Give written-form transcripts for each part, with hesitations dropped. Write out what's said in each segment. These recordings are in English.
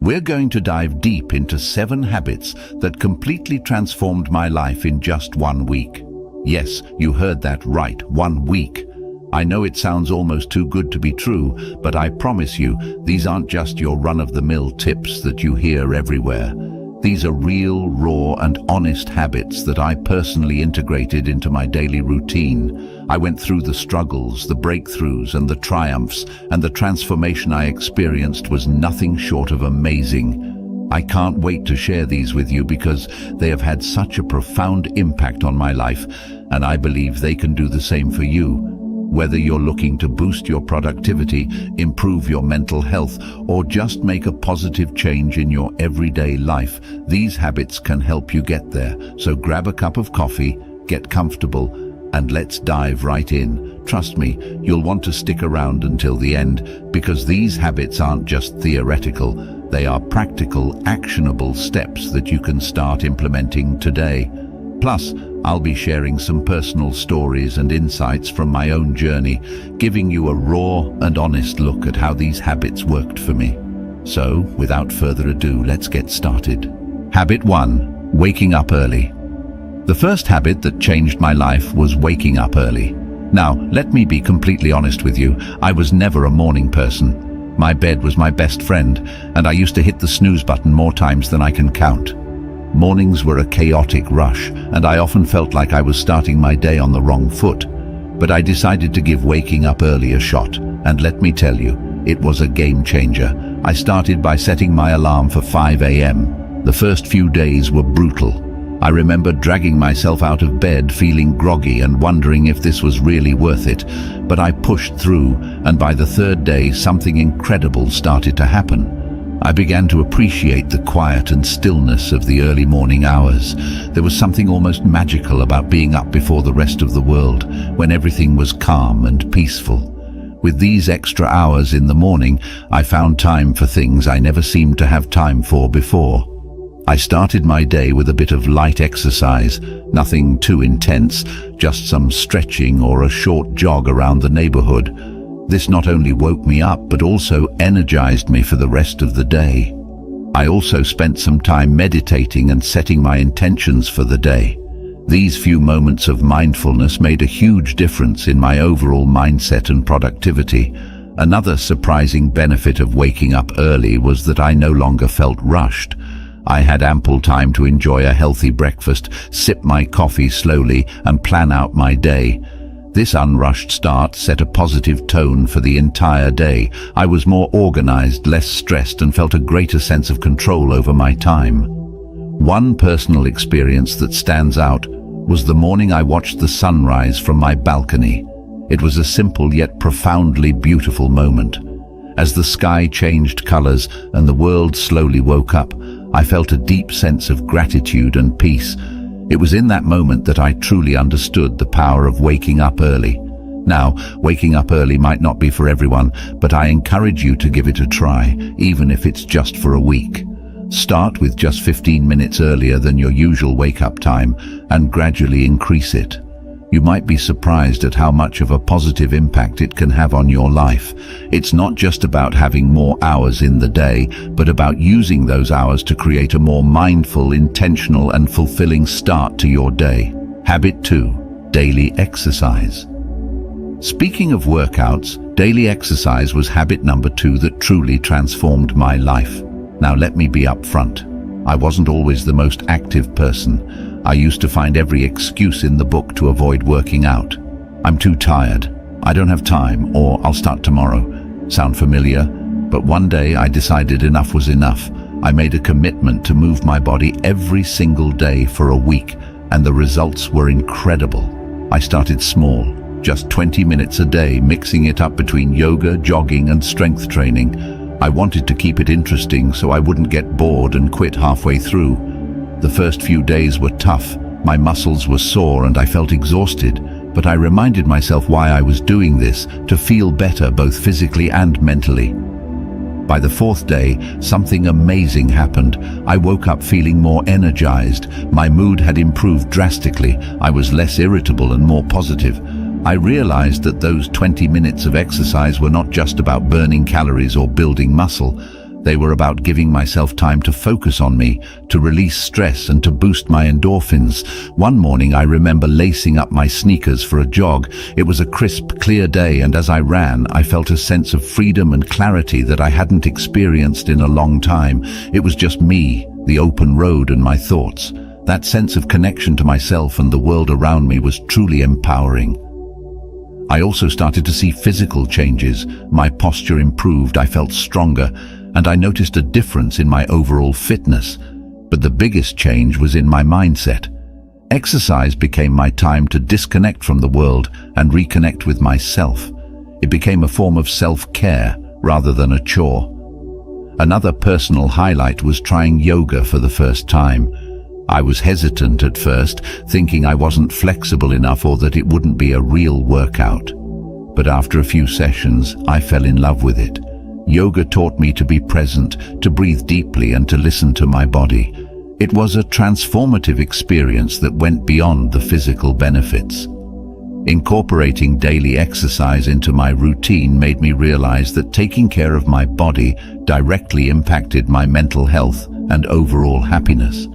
We're going to dive deep into 7 habits that completely transformed my life in just 1 week. Yes, you heard that right, 1 week. I know it sounds almost too good to be true, but I promise you, these aren't just your run-of-the-mill tips that you hear everywhere. These are real, raw, and honest habits that I personally integrated into my daily routine. I went through the struggles, the breakthroughs, and the triumphs, and the transformation I experienced was nothing short of amazing. I can't wait to share these with you because they have had such a profound impact on my life, and I believe they can do the same for you. Whether you're looking to boost your productivity, improve your mental health, or just make a positive change in your everyday life, these habits can help you get there. So grab a cup of coffee, get comfortable, and let's dive right in. Trust me, you'll want to stick around until the end because these habits aren't just theoretical. They are practical, actionable steps that you can start implementing today. Plus, I'll be sharing some personal stories and insights from my own journey, giving you a raw and honest look at how these habits worked for me. So, without further ado, let's get started. Habit 1. Waking up early. The first habit that changed my life was waking up early. Now, let me be completely honest with you, I was never a morning person. My bed was my best friend, and I used to hit the snooze button more times than I can count. Mornings were a chaotic rush, and I often felt like I was starting my day on the wrong foot. But I decided to give waking up early a shot, and let me tell you, it was a game changer. I started by setting my alarm for 5 a.m. The first few days were brutal. I remember dragging myself out of bed feeling groggy and wondering if this was really worth it. But I pushed through, and by the 3rd day, something incredible started to happen. I began to appreciate the quiet and stillness of the early morning hours. There was something almost magical about being up before the rest of the world, when everything was calm and peaceful. With these extra hours in the morning, I found time for things I never seemed to have time for before. I started my day with a bit of light exercise, nothing too intense, just some stretching or a short jog around the neighborhood. This not only woke me up, but also energized me for the rest of the day. I also spent some time meditating and setting my intentions for the day. These few moments of mindfulness made a huge difference in my overall mindset and productivity. Another surprising benefit of waking up early was that I no longer felt rushed. I had ample time to enjoy a healthy breakfast, sip my coffee slowly, and plan out my day. This unrushed start set a positive tone for the entire day. I was more organized, less stressed, and felt a greater sense of control over my time. One personal experience that stands out was the morning I watched the sunrise from my balcony. It was a simple yet profoundly beautiful moment. As the sky changed colors and the world slowly woke up, I felt a deep sense of gratitude and peace. It was in that moment that I truly understood the power of waking up early. Now, waking up early might not be for everyone, but I encourage you to give it a try, even if it's just for a week. Start with just 15 minutes earlier than your usual wake-up time and gradually increase it. You might be surprised at how much of a positive impact it can have on your life. It's not just about having more hours in the day, but about using those hours to create a more mindful, intentional, and fulfilling start to your day. Habit 2. Daily exercise. Speaking of workouts, daily exercise was habit number 2 that truly transformed my life. Now let me be upfront. I wasn't always the most active person. I used to find every excuse in the book to avoid working out. I'm too tired, I don't have time, or I'll start tomorrow. Sound familiar? But one day I decided enough was enough. I made a commitment to move my body every single day for a week, and the results were incredible. I started small, just 20 minutes a day, mixing it up between yoga, jogging, and strength training. I wanted to keep it interesting so I wouldn't get bored and quit halfway through. The first few days were tough. My muscles were sore and I felt exhausted, but I reminded myself why I was doing this, to feel better both physically and mentally. By the 4th day, something amazing happened. I woke up feeling more energized. My mood had improved drastically. I was less irritable and more positive. I realized that those 20 minutes of exercise were not just about burning calories or building muscle. They were about giving myself time to focus on me, to release stress and to boost my endorphins. One morning I remember lacing up my sneakers for a jog. It was a crisp, clear day, and as I ran, I felt a sense of freedom and clarity that I hadn't experienced in a long time. It was just me, the open road, and my thoughts. That sense of connection to myself and the world around me was truly empowering. I also started to see physical changes. My posture improved, I felt stronger, and I noticed a difference in my overall fitness. But the biggest change was in my mindset. Exercise became my time to disconnect from the world and reconnect with myself. It became a form of self-care rather than a chore. Another personal highlight was trying yoga for the first time. I was hesitant at first, thinking I wasn't flexible enough or that it wouldn't be a real workout. But after a few sessions, I fell in love with it. Yoga taught me to be present, to breathe deeply, and to listen to my body. It was a transformative experience that went beyond the physical benefits. Incorporating daily exercise into my routine made me realize that taking care of my body directly impacted my mental health and overall happiness.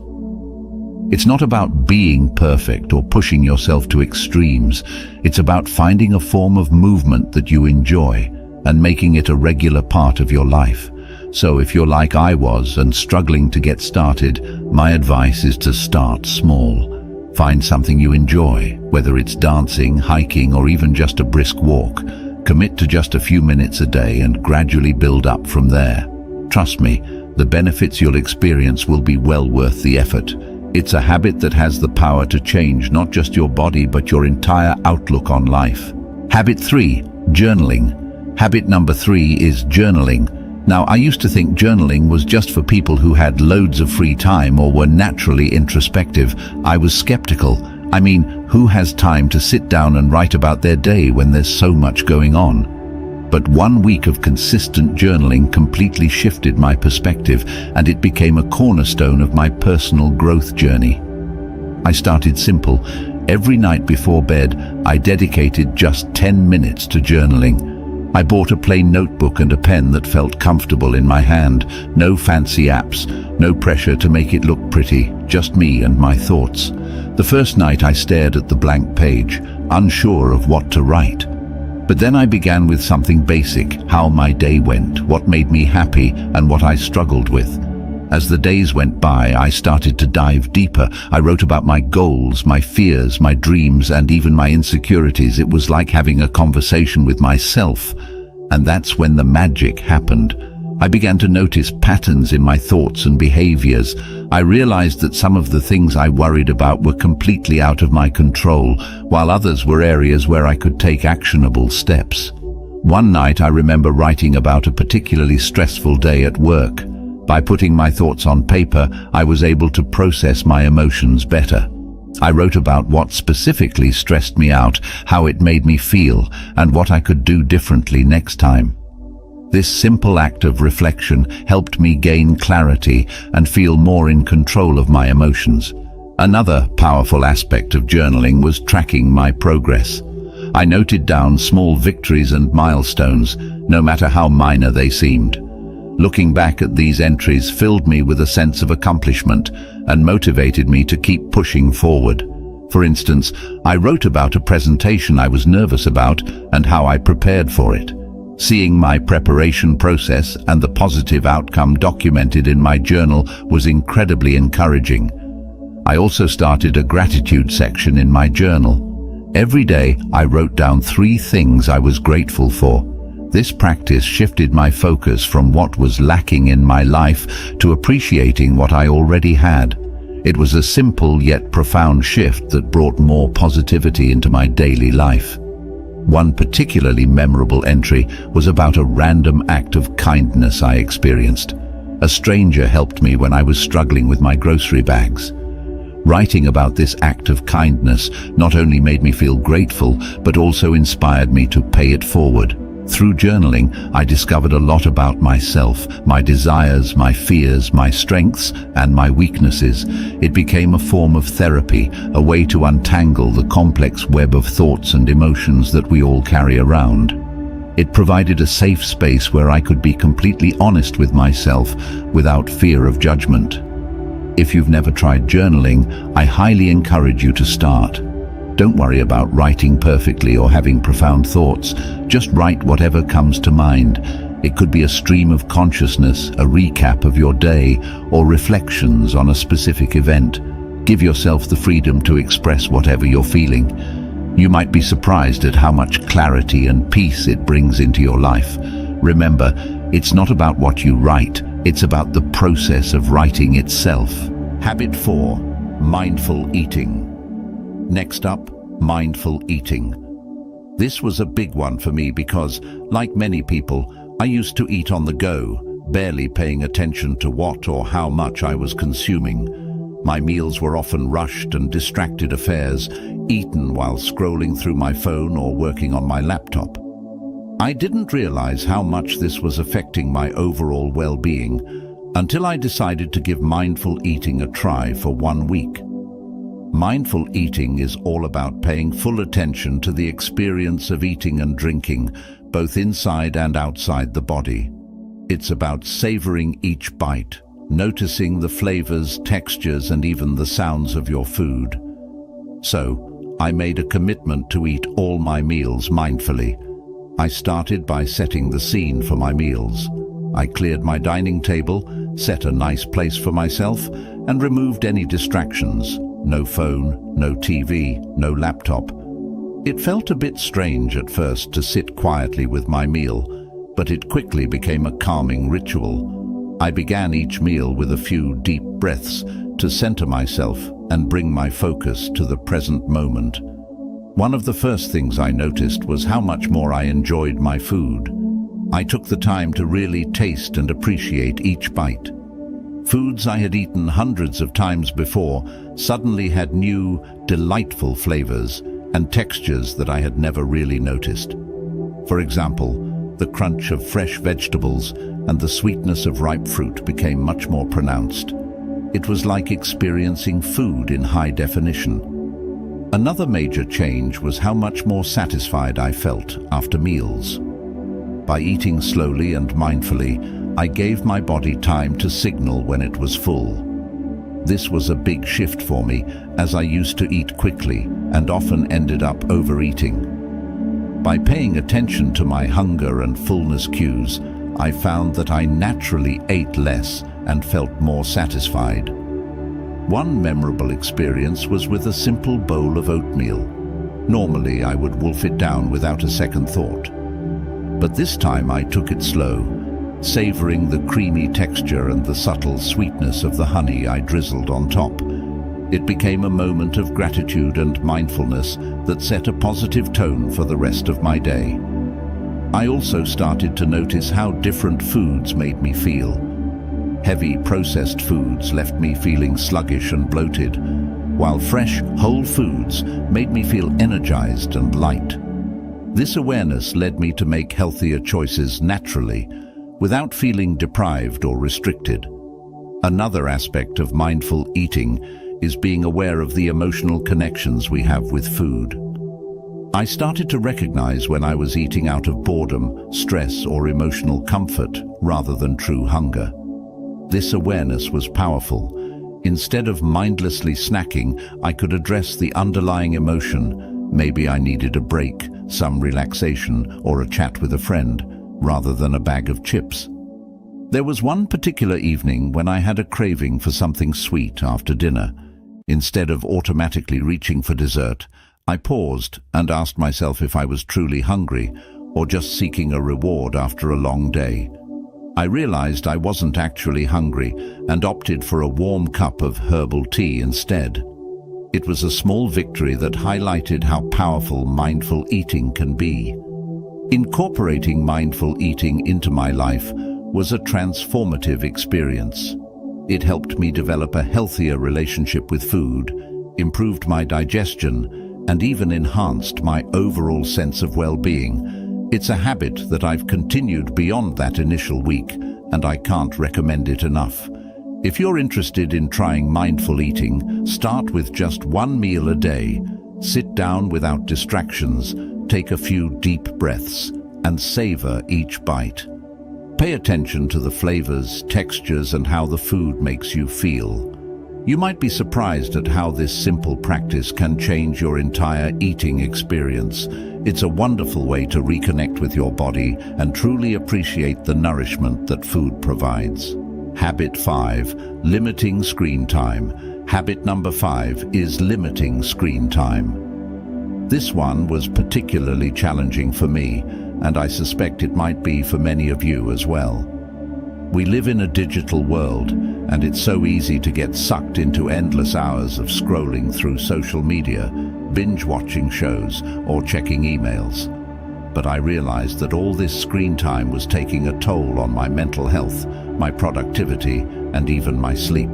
It's not about being perfect or pushing yourself to extremes. It's about finding a form of movement that you enjoy and making it a regular part of your life. So if you're like I was and struggling to get started, my advice is to start small. Find something you enjoy, whether it's dancing, hiking, or even just a brisk walk. Commit to just a few minutes a day and gradually build up from there. Trust me, the benefits you'll experience will be well worth the effort. It's a habit that has the power to change not just your body but your entire outlook on life. Habit 3, journaling. Habit number 3 is journaling. Now, I used to think journaling was just for people who had loads of free time or were naturally introspective. I was skeptical. I mean, who has time to sit down and write about their day when there's so much going on? But 1 week of consistent journaling completely shifted my perspective, and it became a cornerstone of my personal growth journey. I started simple. Every night before bed, I dedicated just 10 minutes to journaling. I bought a plain notebook and a pen that felt comfortable in my hand. No fancy apps, no pressure to make it look pretty, just me and my thoughts. The first night I stared at the blank page, unsure of what to write. But then I began with something basic: how my day went, what made me happy, and what I struggled with. As the days went by, I started to dive deeper. I wrote about my goals, my fears, my dreams, and even my insecurities. It was like having a conversation with myself. And that's when the magic happened. I began to notice patterns in my thoughts and behaviors. I realized that some of the things I worried about were completely out of my control, while others were areas where I could take actionable steps. One night I remember writing about a particularly stressful day at work. By putting my thoughts on paper, I was able to process my emotions better. I wrote about what specifically stressed me out, how it made me feel, and what I could do differently next time. This simple act of reflection helped me gain clarity and feel more in control of my emotions. Another powerful aspect of journaling was tracking my progress. I noted down small victories and milestones, no matter how minor they seemed. Looking back at these entries filled me with a sense of accomplishment and motivated me to keep pushing forward. For instance, I wrote about a presentation I was nervous about and how I prepared for it. Seeing my preparation process and the positive outcome documented in my journal was incredibly encouraging. I also started a gratitude section in my journal. Every day, I wrote down 3 things I was grateful for. This practice shifted my focus from what was lacking in my life to appreciating what I already had. It was a simple yet profound shift that brought more positivity into my daily life. One particularly memorable entry was about a random act of kindness I experienced. A stranger helped me when I was struggling with my grocery bags. Writing about this act of kindness not only made me feel grateful, but also inspired me to pay it forward. Through journaling, I discovered a lot about myself, my desires, my fears, my strengths, and my weaknesses. It became a form of therapy, a way to untangle the complex web of thoughts and emotions that we all carry around. It provided a safe space where I could be completely honest with myself without fear of judgment. If you've never tried journaling, I highly encourage you to start. Don't worry about writing perfectly or having profound thoughts. Just write whatever comes to mind. It could be a stream of consciousness, a recap of your day, or reflections on a specific event. Give yourself the freedom to express whatever you're feeling. You might be surprised at how much clarity and peace it brings into your life. Remember, it's not about what you write, it's about the process of writing itself. Habit 4. Mindful eating. Next up, mindful eating. This was a big one for me because, like many people, I used to eat on the go, barely paying attention to what or how much I was consuming. My meals were often rushed and distracted affairs, eaten while scrolling through my phone or working on my laptop. I didn't realize how much this was affecting my overall well-being until I decided to give mindful eating a try for 1 week. Mindful eating is all about paying full attention to the experience of eating and drinking, both inside and outside the body. It's about savoring each bite, noticing the flavors, textures, and even the sounds of your food. So, I made a commitment to eat all my meals mindfully. I started by setting the scene for my meals. I cleared my dining table, set a nice place for myself, and removed any distractions. No phone, no TV, no laptop. It felt a bit strange at first to sit quietly with my meal, but it quickly became a calming ritual. I began each meal with a few deep breaths to center myself and bring my focus to the present moment. One of the first things I noticed was how much more I enjoyed my food. I took the time to really taste and appreciate each bite. Foods I had eaten hundreds of times before suddenly had new, delightful flavors and textures that I had never really noticed. For example, the crunch of fresh vegetables and the sweetness of ripe fruit became much more pronounced. It was like experiencing food in high definition. Another major change was how much more satisfied I felt after meals. By eating slowly and mindfully, I gave my body time to signal when it was full. This was a big shift for me, as I used to eat quickly and often ended up overeating. By paying attention to my hunger and fullness cues, I found that I naturally ate less and felt more satisfied. One memorable experience was with a simple bowl of oatmeal. Normally, I would wolf it down without a second thought. But this time I took it slow, savoring the creamy texture and the subtle sweetness of the honey I drizzled on top. It became a moment of gratitude and mindfulness that set a positive tone for the rest of my day. I also started to notice how different foods made me feel. Heavy processed foods left me feeling sluggish and bloated, while fresh, whole foods made me feel energized and light. This awareness led me to make healthier choices naturally, without feeling deprived or restricted. Another aspect of mindful eating is being aware of the emotional connections we have with food. I started to recognize when I was eating out of boredom, stress, or emotional comfort rather than true hunger. This awareness was powerful. Instead of mindlessly snacking, I could address the underlying emotion. Maybe I needed a break, some relaxation, or a chat with a friend, rather than a bag of chips. There was one particular evening when I had a craving for something sweet after dinner. Instead of automatically reaching for dessert, I paused and asked myself if I was truly hungry or just seeking a reward after a long day. I realized I wasn't actually hungry and opted for a warm cup of herbal tea instead. It was a small victory that highlighted how powerful mindful eating can be. Incorporating mindful eating into my life was a transformative experience. It helped me develop a healthier relationship with food, improved my digestion, and even enhanced my overall sense of well-being. It's a habit that I've continued beyond that initial week, and I can't recommend it enough. If you're interested in trying mindful eating, start with just one meal a day. Sit down without distractions, take a few deep breaths, and savor each bite. Pay attention to the flavors, textures, and how the food makes you feel. You might be surprised at how this simple practice can change your entire eating experience. It's a wonderful way to reconnect with your body and truly appreciate the nourishment that food provides. Habit 5. Limiting screen time. Habit number 5 is limiting screen time. This one was particularly challenging for me, and I suspect it might be for many of you as well. We live in a digital world, and it's so easy to get sucked into endless hours of scrolling through social media, binge-watching shows, or checking emails. But I realized that all this screen time was taking a toll on my mental health, my productivity, and even my sleep.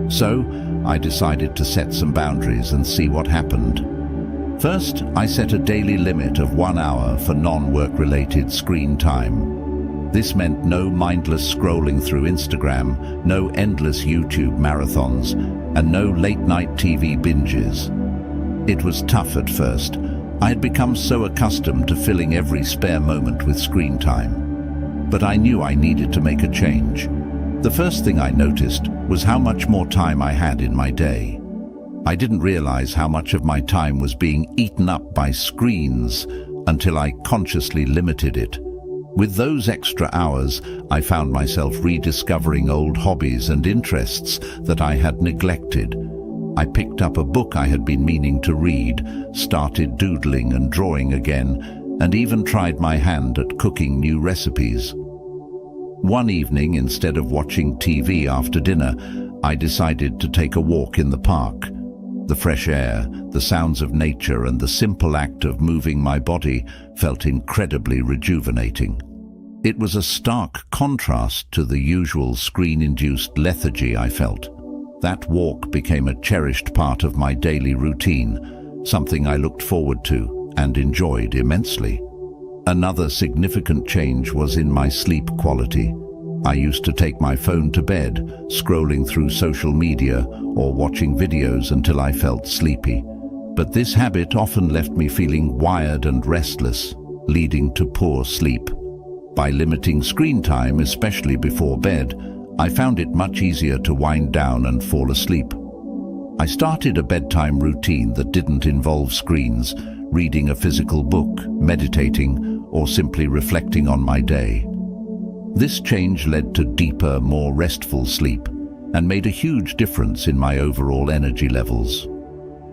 So, I decided to set some boundaries and see what happened. First, I set a daily limit of 1 hour for non-work-related screen time. This meant no mindless scrolling through Instagram, no endless YouTube marathons, and no late-night TV binges. It was tough at first. I had become so accustomed to filling every spare moment with screen time. But I knew I needed to make a change. The first thing I noticed was how much more time I had in my day. I didn't realize how much of my time was being eaten up by screens until I consciously limited it. With those extra hours, I found myself rediscovering old hobbies and interests that I had neglected. I picked up a book I had been meaning to read, started doodling and drawing again, and even tried my hand at cooking new recipes. One evening, instead of watching TV after dinner, I decided to take a walk in the park. The fresh air, the sounds of nature, and the simple act of moving my body felt incredibly rejuvenating. It was a stark contrast to the usual screen-induced lethargy I felt. That walk became a cherished part of my daily routine, something I looked forward to and enjoyed immensely. Another significant change was in my sleep quality. I used to take my phone to bed, scrolling through social media or watching videos until I felt sleepy. But this habit often left me feeling wired and restless, leading to poor sleep. By limiting screen time, especially before bed, I found it much easier to wind down and fall asleep. I started a bedtime routine that didn't involve screens, reading a physical book, meditating, or simply reflecting on my day. This change led to deeper, more restful sleep and made a huge difference in my overall energy levels.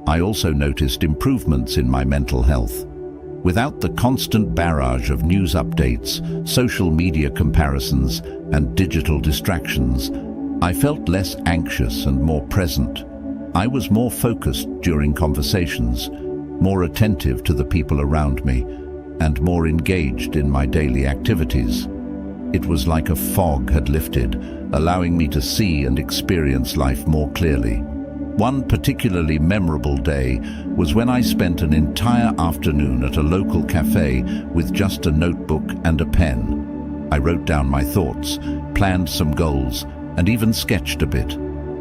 I also noticed improvements in my mental health. Without the constant barrage of news updates, social media comparisons, and digital distractions, I felt less anxious and more present. I was more focused during conversations, more attentive to the people around me, and more engaged in my daily activities. It was like a fog had lifted, allowing me to see and experience life more clearly. One particularly memorable day was when I spent an entire afternoon at a local cafe with just a notebook and a pen. I wrote down my thoughts, planned some goals, and even sketched a bit.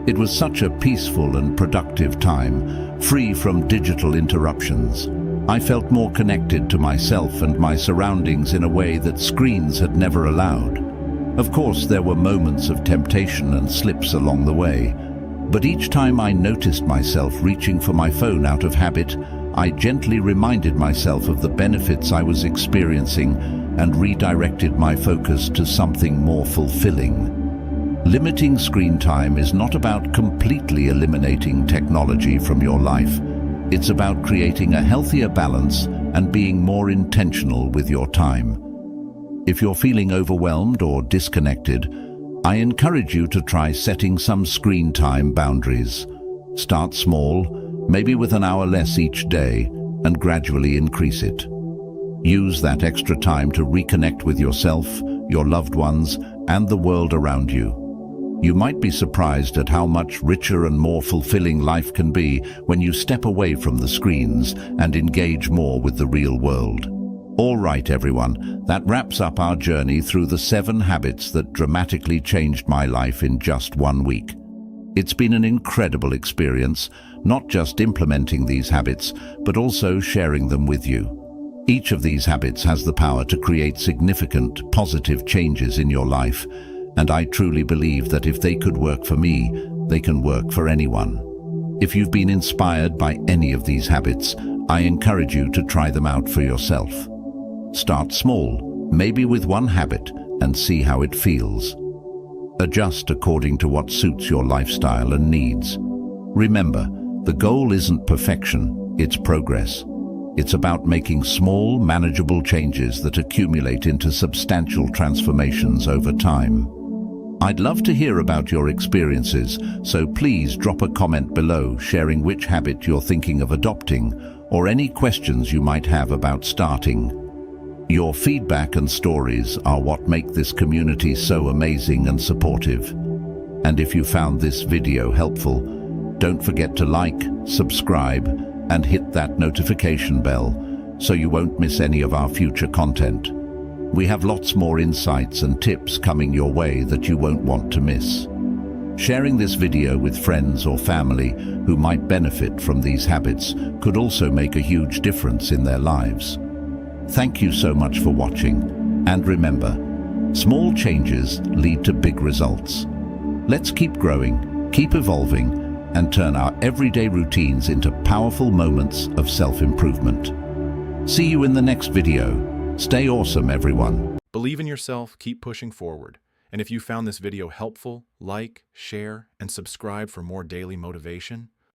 It was such a peaceful and productive time, free from digital interruptions. I felt more connected to myself and my surroundings in a way that screens had never allowed. Of course, there were moments of temptation and slips along the way, but each time I noticed myself reaching for my phone out of habit, I gently reminded myself of the benefits I was experiencing and redirected my focus to something more fulfilling. Limiting screen time is not about completely eliminating technology from your life. It's about creating a healthier balance and being more intentional with your time. If you're feeling overwhelmed or disconnected, I encourage you to try setting some screen time boundaries. Start small, maybe with an hour less each day, and gradually increase it. Use that extra time to reconnect with yourself, your loved ones, and the world around you. You might be surprised at how much richer and more fulfilling life can be when you step away from the screens and engage more with the real world. All right, everyone, that wraps up our journey through the 7 habits that dramatically changed my life in just 1 week. It's been an incredible experience, not just implementing these habits, but also sharing them with you. Each of these habits has the power to create significant, positive changes in your life, and I truly believe that if they could work for me, they can work for anyone. If you've been inspired by any of these habits, I encourage you to try them out for yourself. Start small, maybe with one habit, and see how it feels. Adjust according to what suits your lifestyle and needs. Remember, the goal isn't perfection, it's progress. It's about making small, manageable changes that accumulate into substantial transformations over time. I'd love to hear about your experiences, so please drop a comment below sharing which habit you're thinking of adopting or any questions you might have about starting. Your feedback and stories are what make this community so amazing and supportive. And if you found this video helpful, don't forget to like, subscribe, and hit that notification bell so you won't miss any of our future content. We have lots more insights and tips coming your way that you won't want to miss. Sharing this video with friends or family who might benefit from these habits could also make a huge difference in their lives. Thank you so much for watching, and remember, small changes lead to big results. Let's keep growing, keep evolving, and turn our everyday routines into powerful moments of self-improvement. See you in the next video. Stay awesome, everyone. Believe in yourself, keep pushing forward. And if you found this video helpful, like, share, and subscribe for more daily motivation.